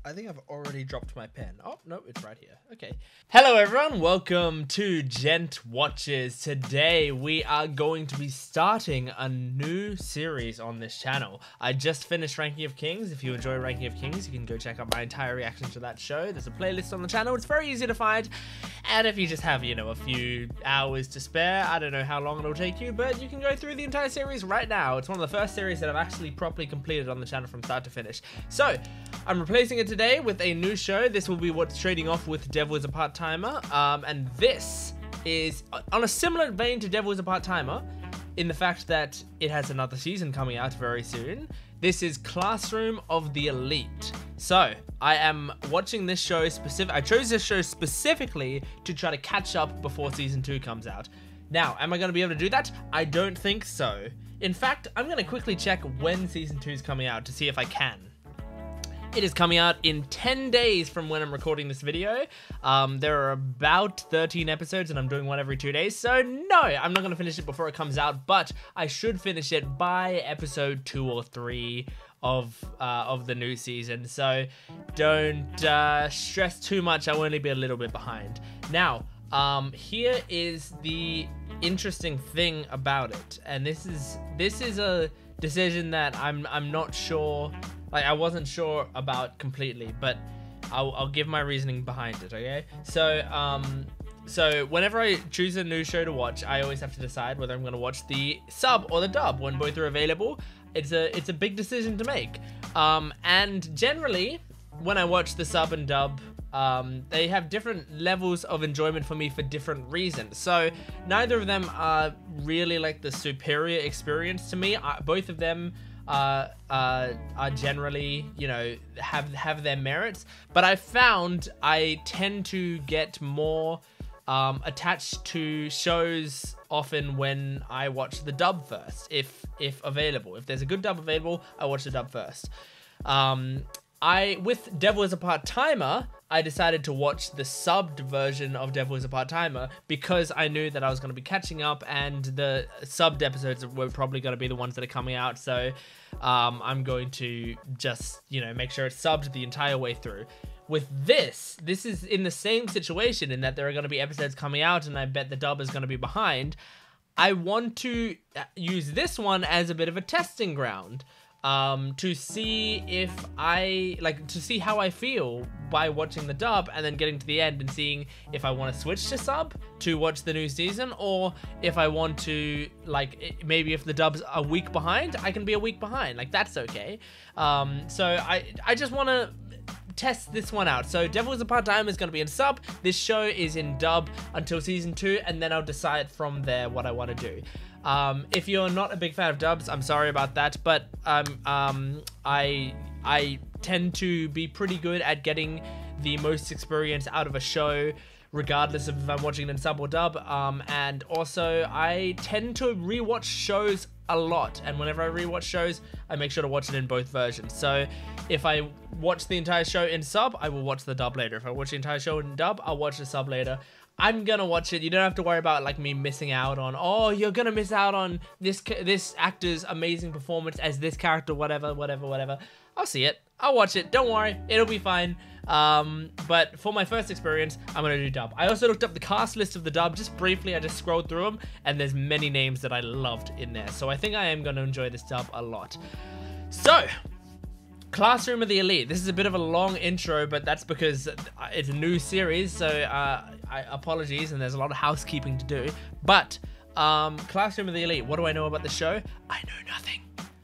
I think I've already dropped my pen. Oh, no, it's right here. Okay. Hello, everyone. Welcome to Gent Watches. Today, we are going to be starting a new series on this channel. I just finished Ranking of Kings. If you enjoy Ranking of Kings, you can go check out my entire reaction to that show. There's a playlist on the channel. It's very easy to find. And if you just have, a few hours to spare, I don't know how long it'll take you, but you can go through the entire series right now. It's one of the first series that I've actually properly completed on the channel from start to finish. So, I'm replacing it today with a new show. This will be what's trading off with Devil is a Part-Timer, and this is on a similar vein to Devil is a Part-Timer in the fact that it has another season coming out very soon. This is Classroom of the Elite. So I am watching this show I chose this show specifically to try to catch up before season 2 comes out. Now, am I going to be able to do that? I don't think so. In fact, I'm going to quickly check when season 2 is coming out to see if I can. It is coming out in 10 days from when I'm recording this video. There are about 13 episodes and I'm doing one every 2 days. So no, I'm not gonna finish it before it comes out, but I should finish it by episode 2 or 3 of the new season. So don't stress too much. I will only be a little bit behind. Now, here is the interesting thing about it. And this is a decision that I'm not sure, I wasn't sure about completely, but I'll give my reasoning behind it, okay? So whenever I choose a new show to watch, I always have to decide whether I'm going to watch the sub or the dub. When both are available, it's a big decision to make. And generally, when I watch the sub and dub, they have different levels of enjoyment for me for different reasons. So neither of them are really like the superior experience to me. Both of them are generally, have their merits, but I found I tend to get more attached to shows often when I watch the dub first, if available. If there's a good dub available, I watch the dub first. With Devil is a Part-Timer, I decided to watch the subbed version of Devil is a Part-Timer because I knew that I was going to be catching up and the subbed episodes were probably going to be the ones that are coming out. So I'm going to just, make sure it's subbed the entire way through. With this is in the same situation in that there are going to be episodes coming out and I bet the dub is going to be behind. I want to use this one as a bit of a testing ground. To see to see how I feel by watching the dub and then getting to the end and seeing if I want to switch to sub to watch the new season, or if I want to, maybe if the dub's a week behind, I can be a week behind. That's okay. So I just want to test this one out. So Devil is a Part-Timer is going to be in sub. This show is in dub until season 2, and then I'll decide from there what I want to do. If you're not a big fan of dubs, I'm sorry about that, but I tend to be pretty good at getting the most experience out of a show, regardless of if I'm watching it in sub or dub, and also I tend to rewatch shows a lot, and whenever I rewatch shows, I make sure to watch it in both versions. So if I watch the entire show in sub, I will watch the dub later. If I watch the entire show in dub, I'll watch the sub later. I'm gonna watch it. You don't have to worry about me missing out on, oh, you're gonna miss out on this actor's amazing performance as this character, whatever. I'll see it. I'll watch it. Don't worry, it'll be fine. But for my first experience, I'm gonna do dub. I also looked up the cast list of the dub just briefly. I just scrolled through them, and there's many names that I loved in there. So I think I am gonna enjoy this dub a lot. So, Classroom of the Elite. This is a bit of a long intro, but that's because it's a new series, so apologies, and there's a lot of housekeeping to do. But Classroom of the Elite, what do I know about the show? I know nothing.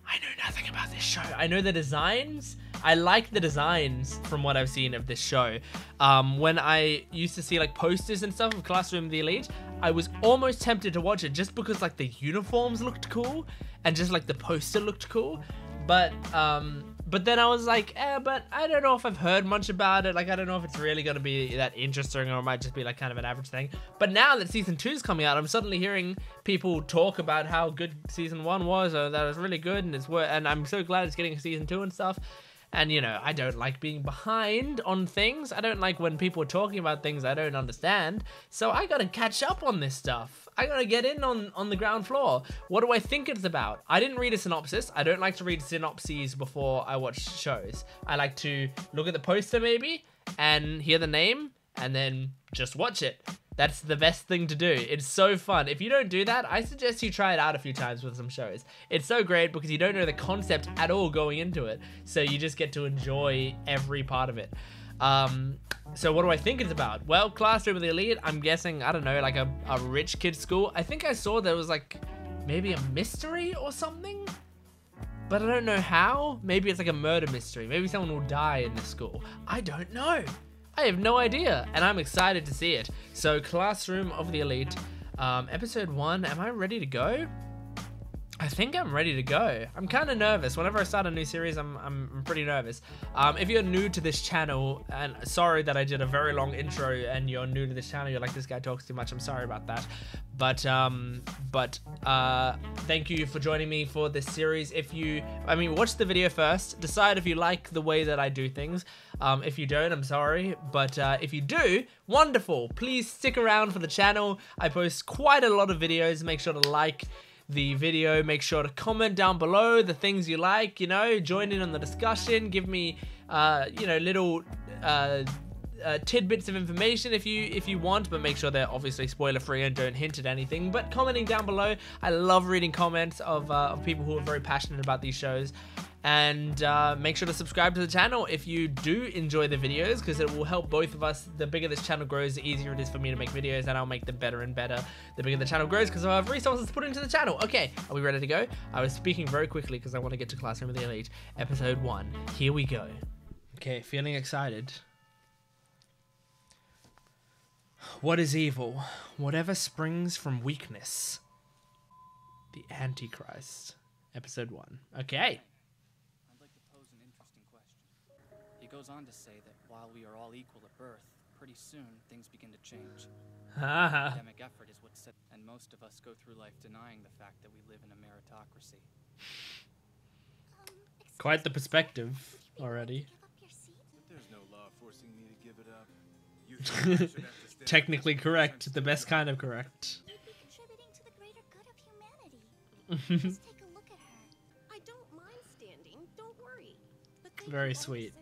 I know nothing about this show. I know the designs. I like the designs from what I've seen of this show. When I used to see posters and stuff of Classroom of the Elite, I was almost tempted to watch it just because the uniforms looked cool and just the poster looked cool. But then I was but I don't know if I've heard much about it. I don't know if it's really going to be that interesting, or it might just be kind of an average thing. But now that season 2 is coming out, I'm suddenly hearing people talk about how good season 1 was, or that it was really good, and I'm so glad it's getting a season 2 and stuff. And, you know, I don't like being behind on things. I don't like when people are talking about things I don't understand. So I gotta catch up on this stuff. I gotta get in on the ground floor. What do I think it's about? I didn't read a synopsis. I don't like to read synopses before I watch shows. I like to look at the poster maybe and hear the name and then just watch it. That's the best thing to do. It's so fun. If you don't do that, I suggest you try it out a few times with some shows. It's so great because you don't know the concept at all going into it. So you just get to enjoy every part of it. So what do I think it's about? Well, Classroom of the Elite, I'm guessing, I don't know, like a rich kid's school. I think I saw there was like maybe a mystery or something, but I don't know how. Maybe it's like a murder mystery. Maybe someone will die in the school. I don't know. I have no idea, and I'm excited to see it. So, Classroom of the Elite, episode 1. Am I ready to go? I think I'm ready to go. I'm kind of nervous. Whenever I start a new series, I'm pretty nervous. If you're new to this channel, and sorry that I did a very long intro, and you're new to this channel, you're like, this guy talks too much. I'm sorry about that. But thank you for joining me for this series. Watch the video first. Decide if you like the way that I do things. If you don't, I'm sorry. But if you do, wonderful. Please stick around for the channel. I post quite a lot of videos. Make sure to like the video, make sure to comment down below the things you like, you know, join in on the discussion, give me you know, little tidbits of information if you want, but make sure they're obviously spoiler free and don't hint at anything. But commenting down below, I love reading comments of people who are very passionate about these shows. And make sure to subscribe to the channel if you do enjoy the videos, because it will help both of us. The bigger this channel grows, the easier it is for me to make videos, and I'll make them better and better the bigger the channel grows, because I'll have resources to put into the channel. Okay, are we ready to go? I was speaking very quickly because I want to get to Classroom of the Elite, episode 1. Here we go. Okay, feeling excited. What is evil? Whatever springs from weakness. The Antichrist. Episode 1. Okay. Goes on to say that while we are all equal at birth, pretty soon things begin to change. Academic effort is what's set, and most of us go through life denying the fact that we live in a meritocracy. Quite the perspective already. There's no law forcing me to give it up. You should have to stand Technically correct, the best kind of correct. You'd be contributing to the greater good of humanity. Just take a look at her. I don't mind standing, don't worry. But thank Very you all the sweet. same.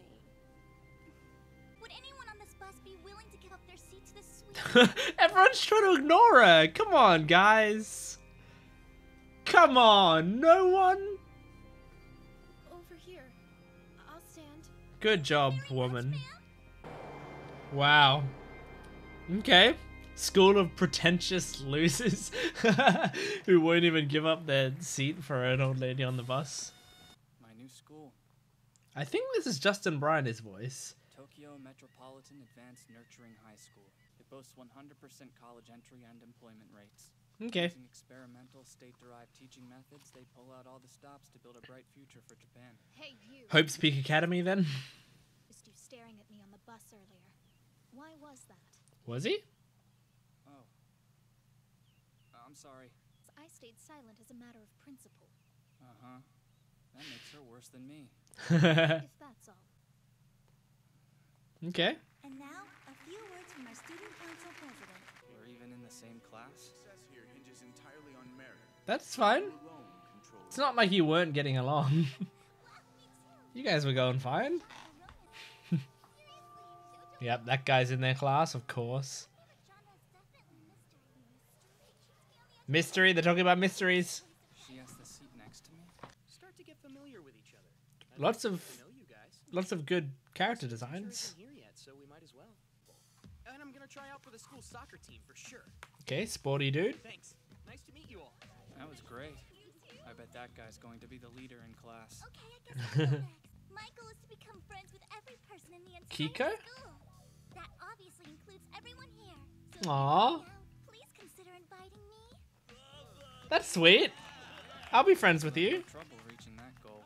Would anyone on this bus be willing to give up their seat to this sweet? Everyone's trying to ignore her. Come on, guys. Come on, no one? Over here. I'll stand. Good job, woman. Wow. Okay. School of pretentious losers who won't even give up their seat for an old lady on the bus. My new school, I think this is Justin Briders' voice. Tokyo Metropolitan Advanced Nurturing High School. It boasts 100% college entry and employment rates. Okay. Using experimental, state-derived teaching methods, they pull out all the stops to build a bright future for Japan. Hey, you. Hope's Peak Academy then? Just you staring at me on the bus earlier. Why was that? Was he? Oh. I'm sorry. I stayed silent as a matter of principle. Uh-huh. That makes her worse than me. If that's all. Okay. And now, a few words from our student council president. We're even in the same class? Success here hinges entirely on merit. That's fine. You alone control It's not like you weren't getting along. You guys were going fine. Yep, that guy's in their class, of course. Mystery, they're talking about mysteries. She has the seat next to me. Start to get familiar with each other. Lots of I know you guys. lots of good character Sure designs. isn't here yet, so we might as well. And I'm gonna try out for the school soccer team for sure. Okay, sporty dude. Thanks. Nice to meet you all. That was great. I bet that guy's going to be the leader in class. Okay, I guess I'll go next. My goal is to become friends with every person in the entire Kiko? school. That obviously includes everyone here. So if you Aw. want me out, please consider inviting me. That's sweet. I'll be friends with you. Trouble reaching that goal.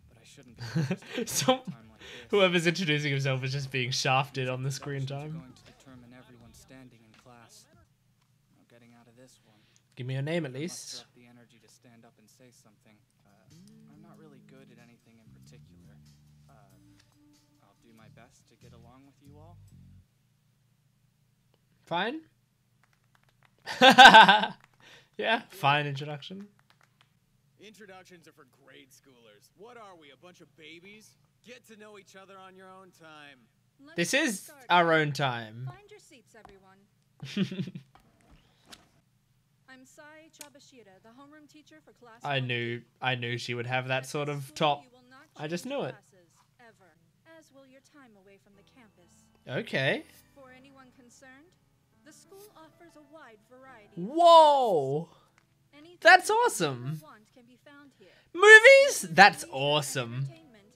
But I shouldn't be wasting So, time like this. whoever's introducing himself is just being shafted on the screen Introductions are time. going to determine everyone's standing in class. No getting out of this one. Give me your name at Muster least. up the energy to stand up and say something. I'm not really good at anything in particular. best to get along with you all. Fine. Yeah, fine introduction. Introductions are for grade schoolers. What are we, a bunch of babies? Get to know each other on your own time. This is our own time. Find your seats, everyone. I'm Sai Chabashira, the homeroom teacher for class. I knew she would have that sort of top. I just knew it. Ever, as will your time away from the campus. Okay. For anyone concerned, the school offers a wide variety. Whoa! Anything That's you awesome. want can be found here. Movies? That's awesome. Entertainment.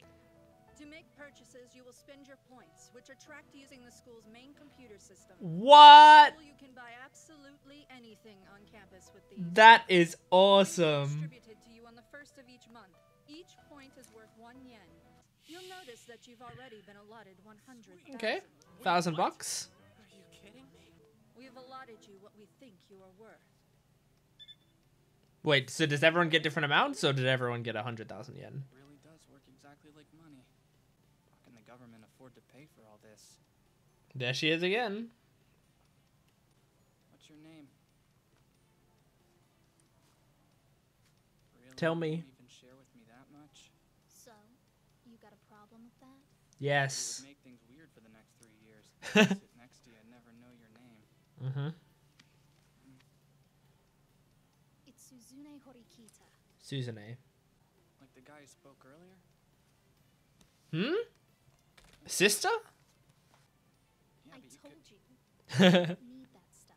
To make purchases, you will spend your points, which are tracked using the school's main computer system. What? You can buy absolutely anything on campus with these. That is awesome. Distributed to you on the first of each month. Each point is worth 1 yen. You'll notice that you've already been allotted 100,000. Okay, $1,000. Are you kidding me? We have allotted you what we think you are worth. Wait, so does everyone get different amounts, or did everyone get 100,000 yen? Really does work exactly like money. How can the government afford to pay for all this? There she is again. What's your name? Really? Tell me. You won't even share with me that much? So, you got a problem with that? It Yes. would make things weird for the next 3 years. I'd sit next to you and never know your name. Mm-hmm. It's Suzune Horikita. Suzune. Like the guy who spoke earlier? Hmm? Sister? Yeah, I but you told could... you. You don't need that stuff.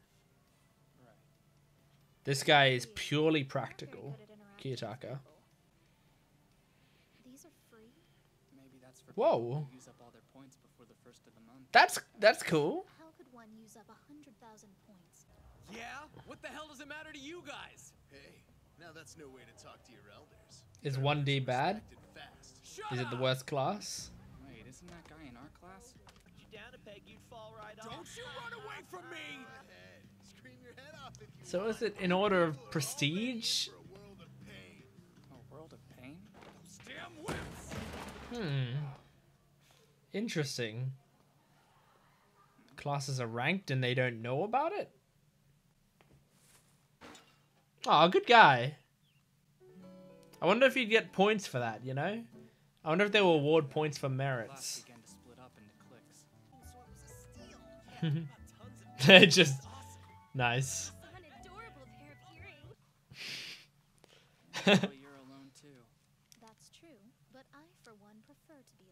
Right. This guy is purely You're not practical. very good at interacting with Kiyotaka. people. These are free? Maybe that's for Whoa. people who use up all their points before the first of the month. That's cool. How could one use up 100,000 points? Yeah? What the hell does it matter to you guys? Hey, now that's no way to talk to your elders. Is 1D bad? Respect and fast. Is it the worst class? Wait, isn't that guy in our class? Put you down a peg, you'd fall right off. Don't you run away from me! Scream your head off if you So is it in order of prestige? for a world of pain. A world of pain? Those damn whips! Hmm. Interesting. Classes are ranked and they don't know about it? Oh, good guy. I wonder if you'd get points for that, you know? I wonder if they will award points for Class merits. began to split up into cliques. They're just nice. Saw an adorable pair of earrings. Oh, you're alone too. That's true, but I, for one, prefer to be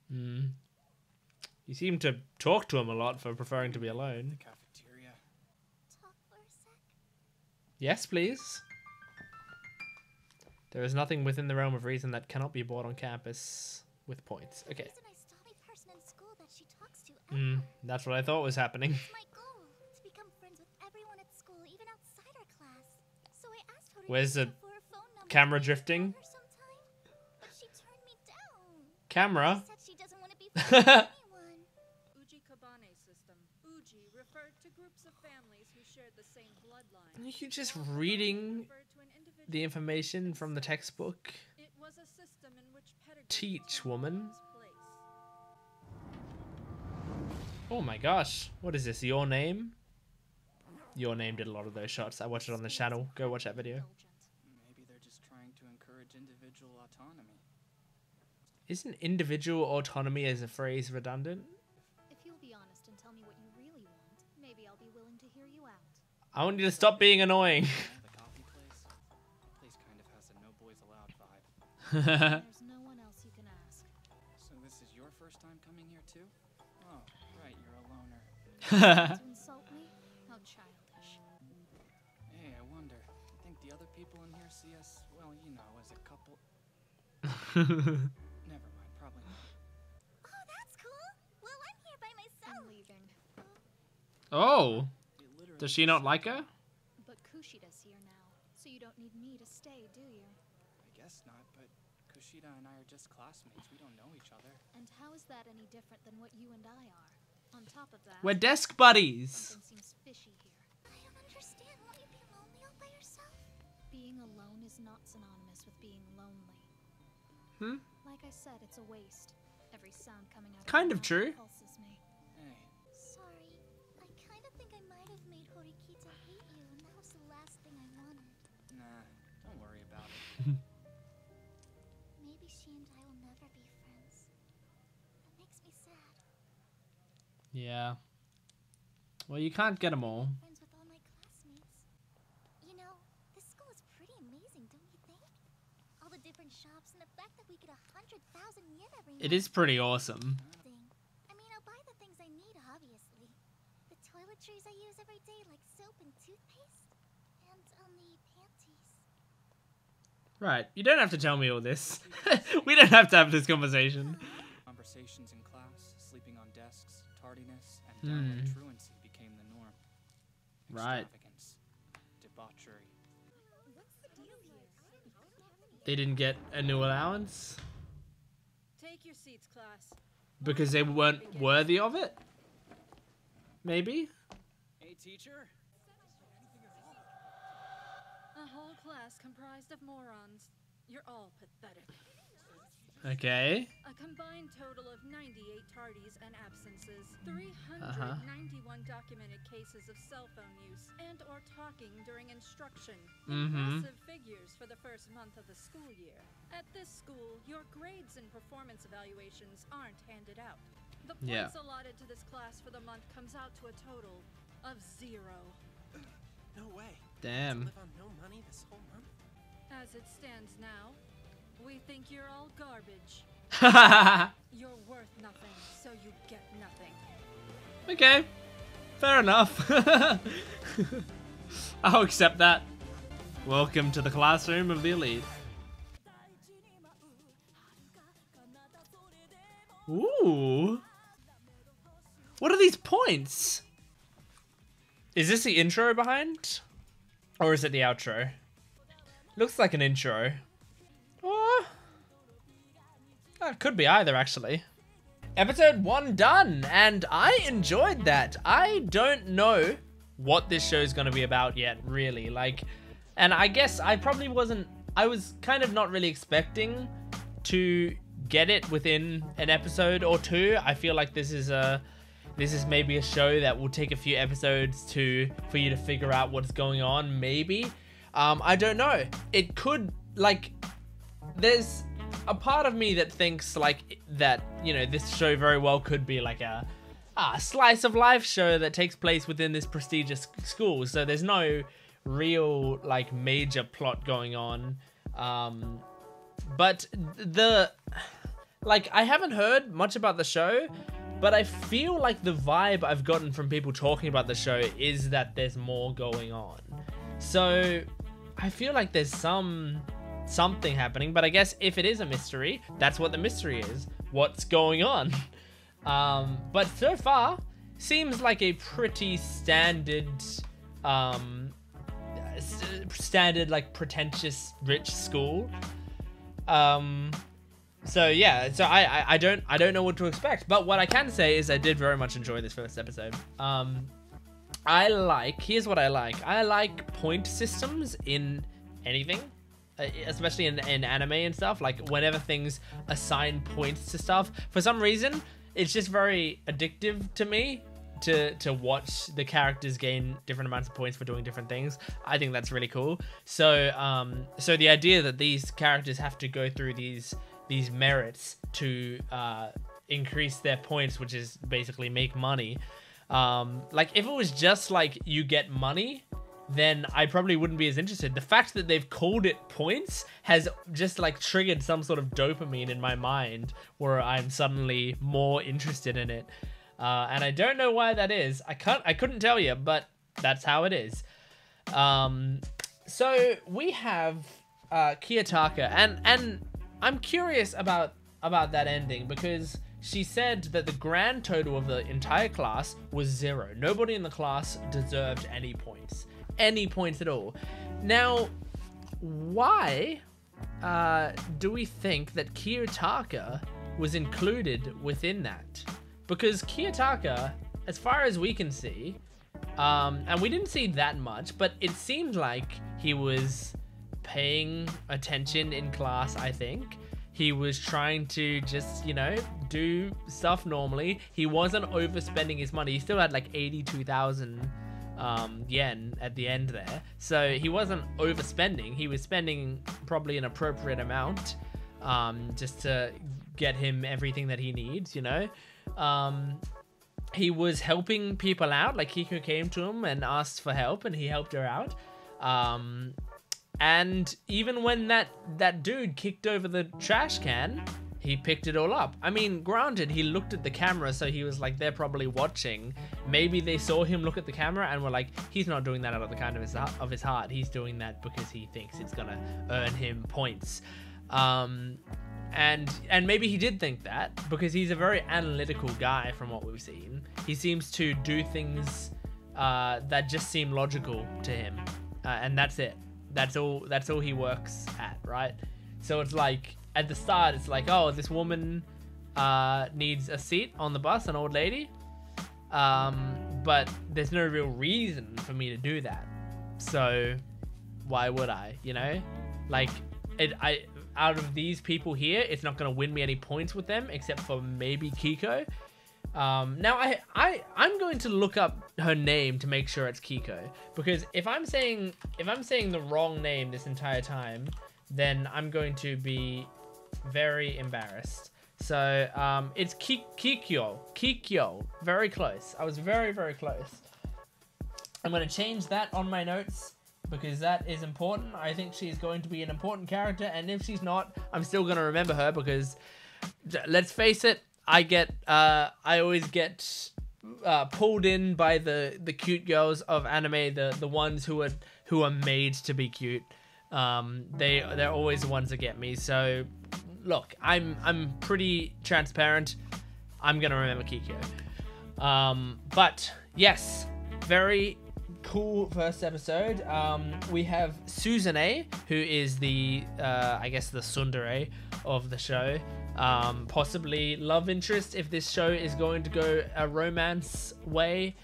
alone. Hmm. You seem to talk to him a lot for preferring to be alone. Cafeteria. Talk for a sec. Yes, please. There is nothing within the realm of reason that cannot be bought on campus with points. Okay. He's the most only person in school that she talks to Hmm. ever. That's what I thought was happening. It's my goal to become friends with everyone at school, even outside our class. So I asked her Where's the for her phone number camera so I could drifting? call her sometime, but she turned me down. Camera? She said she doesn't want to be friends with anyone. Uji Kabane system. Uji referred to groups of families who shared the same bloodline. You're just while Kabane reading referred to an individual the information from the textbook. It was a system in which pedigree Teach, woman. was placed. Oh my gosh. What is this? Your Name? Your Name did a lot of those shots. I watched it on the channel. Go watch that video. Maybe they're just trying to encourage individual autonomy. Isn't individual autonomy as a phrase redundant? If you'll be honest and tell me what you really want, maybe I'll be willing to hear you out. I want you to stop being annoying. Yeah, the coffee place? That place kind of has a no boys allowed vibe. There's no one else you can ask. So this is your first time coming here too? Oh, right, you're a loner. To insult me? How childish. Hey, I wonder. I think the other people in here see us, well, you know, as a couple. Never mind, probably not. Oh, that's cool. Well, I'm here by myself. I'm leaving. Oh. It literally Does she not like her? But Kushida's here now, so you don't need me to stay, do you? I guess not, but Kushida and I are just classmates. We don't know each other. And how is that any different than what you and I are? On top of that, We're desk buddies. something seems fishy here. I don't understand. Won't you be lonely all by yourself? Being alone is not synonymous with being lonely. Hmm? Like I said, it's a waste. Every sound coming out Kind my of mouth true. repulses me. Hey, Sorry. I kind of think I might have made Horikita hate you, and that was the last thing I wanted. nah, don't worry about it. Maybe she and I will never be friends. That makes me sad. Yeah. Well, you can't get them all. Friends with all my classmates. You know, this school is pretty amazing, don't you think? All the different shops and the fact that we get 100,000 yen every month. It is pretty awesome. I mean, I'll buy the things I need, obviously. The toiletries I use every day, like soap and toothpaste. And the panties. Right. You don't have to tell me all this. We don't have to have this conversation. Conversations in class, sleeping on desks, tardiness, and downright truancy became the norm. Right. Extravagance, debauchery. They didn't get a new allowance Take your seats, class. because they weren't worthy of it? Maybe? Hey, teacher. A whole class comprised of morons. You're all pathetic. Okay. A combined total of 98 tardies and absences, 391 documented cases of cell phone use and or talking during instruction. Impressive figures for the first month of the school year. At this school, your grades and performance evaluations aren't handed out. The points allotted to this class for the month comes out to a total of 0. No way. Damn. Live on no money this whole month? As it stands now, we think you're all garbage. You're worth nothing, so you get nothing. Okay. Fair enough. I'll accept that. Welcome to the classroom of the elite. Ooh. What are these points? Is this the intro behind? Or is it the outro? Looks like an intro. Oh. That could be either, actually. Episode 1 done, and I enjoyed that. I don't know what this show is going to be about yet, really. Like, and I guess I probably wasn't, I was kind of not really expecting to get it within an episode or two. I feel like this is maybe a show that will take a few episodes for you to figure out what's going on, maybe. I don't know. It could, like, there's a part of me that thinks like that, you know, this show very well could be like a slice of life show that takes place within this prestigious school. So there's no real like major plot going on. But I haven't heard much about the show, but I feel like the vibe I've gotten from people talking about the show is that there's more going on. So I feel like there's something happening, but I guess if it is a mystery, that's what the mystery is. What's going on? But so far, seems like a pretty standard like pretentious rich school. So yeah, so I don't know what to expect, but what I can say is I did very much enjoy this first episode. Here's what I like. I like point systems in anything, especially in anime and stuff. Like whenever things assign points to stuff, for some reason, it's just very addictive to me to watch the characters gain different amounts of points for doing different things. I think that's really cool. So so the idea that these characters have to go through these merits to increase their points, which is basically make money. Like if it was just like you get money, then I probably wouldn't be as interested. The fact that they've called it points has just like triggered some sort of dopamine in my mind where I'm suddenly more interested in it. And I don't know why that is. I couldn't tell you, but that's how it is. So we have Kiyotaka, and I'm curious about that ending, because she said that the grand total of the entire class was 0. Nobody in the class deserved any points at all. Now, why do we think that Kiyotaka was included within that? Because Kiyotaka, as far as we can see, and we didn't see that much, but it seemed like he was paying attention in class, I think. He was trying to just, you know, do stuff normally. He wasn't overspending his money. He still had like 82,000 yen at the end there. So he wasn't overspending. He was spending probably an appropriate amount just to get him everything that he needs, you know. He was helping people out. Like Kiko came to him and asked for help, and he helped her out. And even when that dude kicked over the trash can, he picked it all up. I mean, granted, he looked at the camera, so he was like, they're probably watching. Maybe they saw him look at the camera and were like, he's not doing that out of the kind of his heart. He's doing that because he thinks it's gonna earn him points. And maybe he did think that because he's a very analytical guy from what we've seen. He seems to do things that just seem logical to him, and that's it. That's all he works at, right? So it's like at the start, it's like, oh, this woman needs a seat on the bus, an old lady, but there's no real reason for me to do that. So why would I? You know, like out of these people here, it's not going to win me any points with them, except for maybe Kiko. Now I'm going to look up her name to make sure it's Kiko, because if I'm saying the wrong name this entire time, then I'm going to be very embarrassed. So it's Kikyo. Very close. I was very, very close. I'm going to change that on my notes because that is important. I think she's going to be an important character, and if she's not, I'm still going to remember her because, let's face it, I always get pulled in by the cute girls of anime, the ones who are made to be cute. They're always the ones that get me. So look, I'm pretty transparent. I'm gonna remember Kikyo. But yes, very cool first episode. We have Suzune, who is the I guess the tsundere of the show. Possibly love interest if this show is going to go a romance way.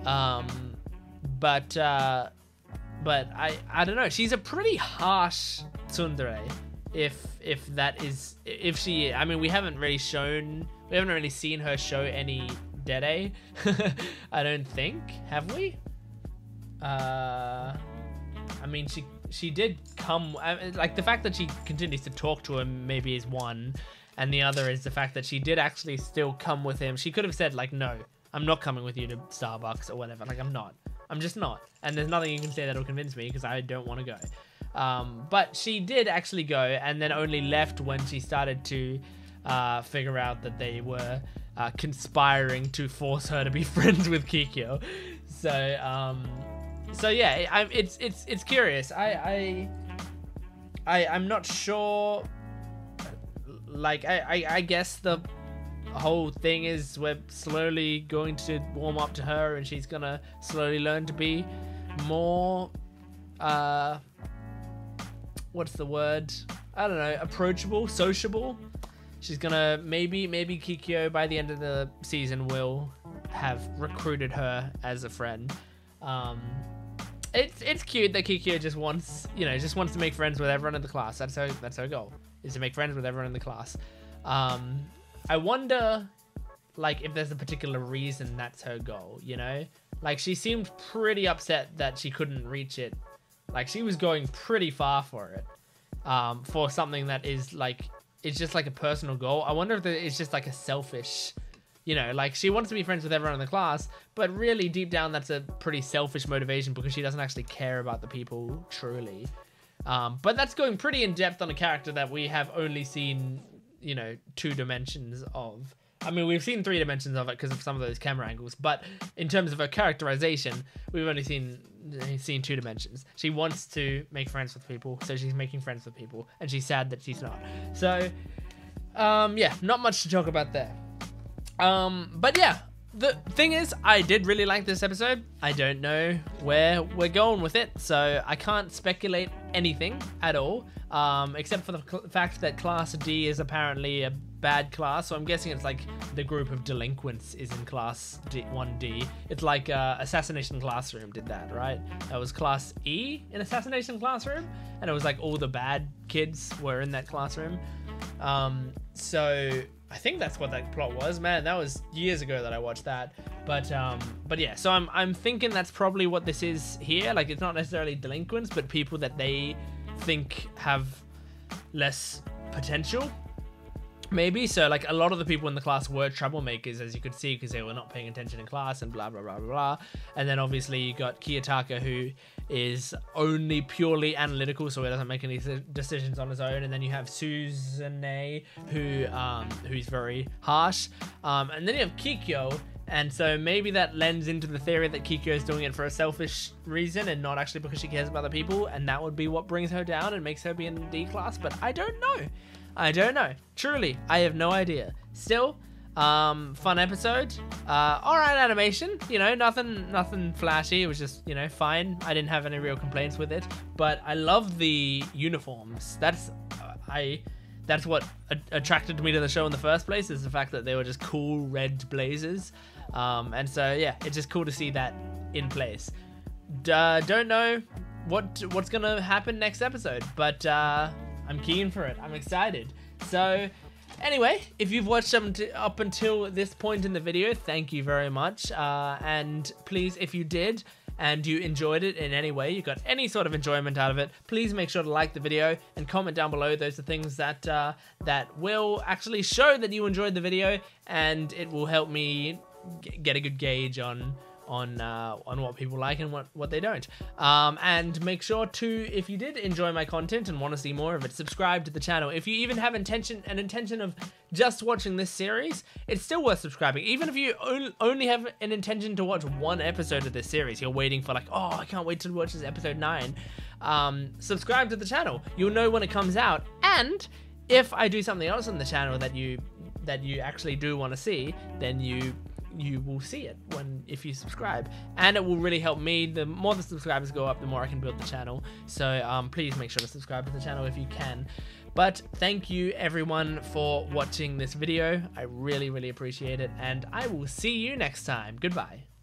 But I don't know. She's a pretty harsh tsundere. If she, I mean, we haven't really seen her show any dere. I don't think, have we? I mean, she did come, like the fact that she continues to talk to him maybe is one, and the other is the fact that she did actually still come with him. She could have said like, no, I'm not coming with you to Starbucks or whatever. Like, I'm just not. And there's nothing you can say that'll convince me because I don't want to go. But she did actually go, and then only left when she started to figure out that they were conspiring to force her to be friends with Kikyo. So yeah, it's curious. I'm not sure. Like I guess the whole thing is we're slowly going to warm up to her, and she's gonna slowly learn to be more what's the word? I don't know, approachable, sociable. She's gonna maybe Kikyo by the end of the season will have recruited her as a friend. It's cute that Kikyo just wants to make friends with everyone in the class. That's her goal, is to make friends with everyone in the class. I wonder, like, if there's a particular reason that's her goal, you know? Like, she seemed pretty upset that she couldn't reach it. Like, she was going pretty far for it. For something that is, like, it's just like a personal goal. I wonder if it's just like a selfish, you know, like, she wants to be friends with everyone in the class, but really deep down that's a pretty selfish motivation because she doesn't actually care about the people truly. But that's going pretty in depth on a character that we have only seen, you know, 2 dimensions of. I mean, we've seen 3 dimensions of it because of some of those camera angles, but in terms of her characterization, we've only seen 2 dimensions. She wants to make friends with people, so she's making friends with people, and she's sad that she's not. So, yeah, not much to talk about there. But yeah, the thing is, I did really like this episode. I don't know where we're going with it, so I can't speculate anything at all, except for the fact that Class D is apparently a bad class, so I'm guessing it's like the group of delinquents is in Class 1D. It's like Assassination Classroom did that, right? That was Class E in Assassination Classroom, and it was like all the bad kids were in that classroom. So I think that's what that plot was. Man, that was years ago that I watched that. But yeah, so I'm thinking that's probably what this is here. Like, it's not necessarily delinquents, but people that they think have less potential, maybe. So like a lot of the people in the class were troublemakers, as you could see, because they were not paying attention in class and blah blah blah blah blah. And then obviously you got Kiyotaka, who is only purely analytical, so he doesn't make any decisions on his own. And then you have Suzune, who's very harsh, and then you have Kikyo. And so maybe that lends into the theory that Kikyo is doing it for a selfish reason and not actually because she cares about the people, and that would be what brings her down and makes her be in D class. But I don't know. I don't know. Truly, I have no idea. Still, fun episode. Alright animation. You know, nothing flashy. It was just, you know, fine. I didn't have any real complaints with it. But I love the uniforms. That's what attracted me to the show in the first place, is the fact that they were just cool red blazers. And so yeah, it's just cool to see that in place. Don't know what's gonna happen next episode, but I'm keen for it. I'm excited. So anyway, if you've watched up until this point in the video, thank you very much. And please, if you did and you enjoyed it in any way, you got any sort of enjoyment out of it, please make sure to like the video and comment down below. Those are things that that will actually show that you enjoyed the video, and it will help me get a good gauge on what people like and what they don't. And make sure to, if you did enjoy my content and want to see more of it, subscribe to the channel. If you even have an intention of just watching this series, it's still worth subscribing. Even if you only have an intention to watch one episode of this series, you're waiting for like, oh, I can't wait to watch this episode 9. Subscribe to the channel. You'll know when it comes out. And if I do something else on the channel that you actually do want to see, then you will see it if you subscribe, and it will really help me. The more the subscribers go up, the more I can build the channel. So please make sure to subscribe to the channel if you can. But thank you everyone for watching this video. I really appreciate it, and I will see you next time. Goodbye.